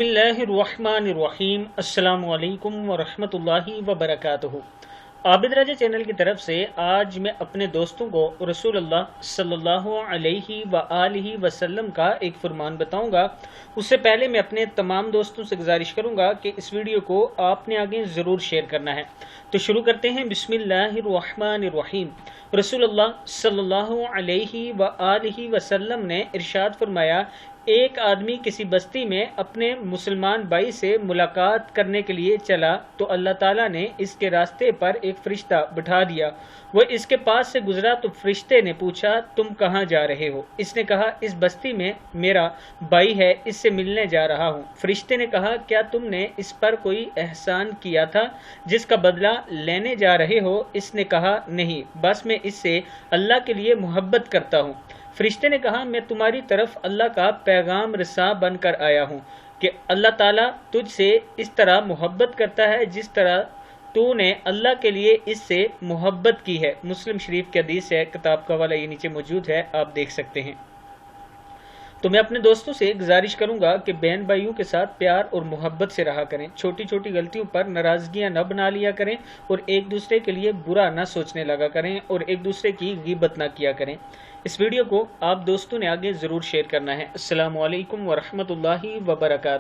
बिस्मिल्लाहिर्रहमानिर्रहीम। अस्सलाम वालेकुम वरहमतुल्लाहि वबरकातुहू। आबिद राजा चैनल की तरफ से आज मैं अपने दोस्तों को रसूलुल्लाह सल्लल्लाहु अलैहि व आलिहि वसल्लम का एक फरमान बताऊंगा। उससे पहले मैं अपने तमाम दोस्तों से गुजारिश करूंगा कि इस वीडियो को आपने आगे ज़रूर शेयर करना है। तो शुरू करते हैं। बिस्मिल्लाहिर्रहमानिर्रहीम। रसूलुल्लाह सल्लल्लाहु अलैहि व आलिहि वसल्लम ने इरशाद फरमाया, एक आदमी किसी बस्ती में अपने मुसलमान भाई से मुलाकात करने के लिए चला तो अल्लाह ताला ने इसके रास्ते पर एक फरिश्ता बिठा दिया। वह इसके पास से गुजरा तो फरिश्ते ने पूछा, तुम कहाँ जा रहे हो? इसने कहा, इस बस्ती में मेरा भाई है, इससे मिलने जा रहा हूँ। फरिश्ते ने कहा, क्या तुमने इस पर कोई एहसान किया था जिसका बदला लेने जा रहे हो? इसने कहा, नहीं, बस मैं इससे अल्लाह के लिए मोहब्बत करता हूँ। फरिश्ते ने कहा, मैं तुम्हारी तरफ अल्लाह का पैगाम रसा बनकर आया हूँ कि अल्लाह ताला तुझसे इस तरह मोहब्बत करता है जिस तरह तूने अल्लाह के लिए इससे मोहब्बत की है। मुस्लिम शरीफ की हदीस है, किताब का हवाला ये नीचे मौजूद है, आप देख सकते हैं। तो मैं अपने दोस्तों से गुजारिश करूंगा कि बहन भाइयों के साथ प्यार और मोहब्बत से रहा करें। छोटी छोटी गलतियों पर नाराजगियां न बना लिया करें और एक दूसरे के लिए बुरा न सोचने लगा करें और एक दूसरे की गिबत न किया करें। इस वीडियो को आप दोस्तों ने आगे ज़रूर शेयर करना है। अस्सलामु अलैकुम वरहमतुल्लाहि वबरकातुहू।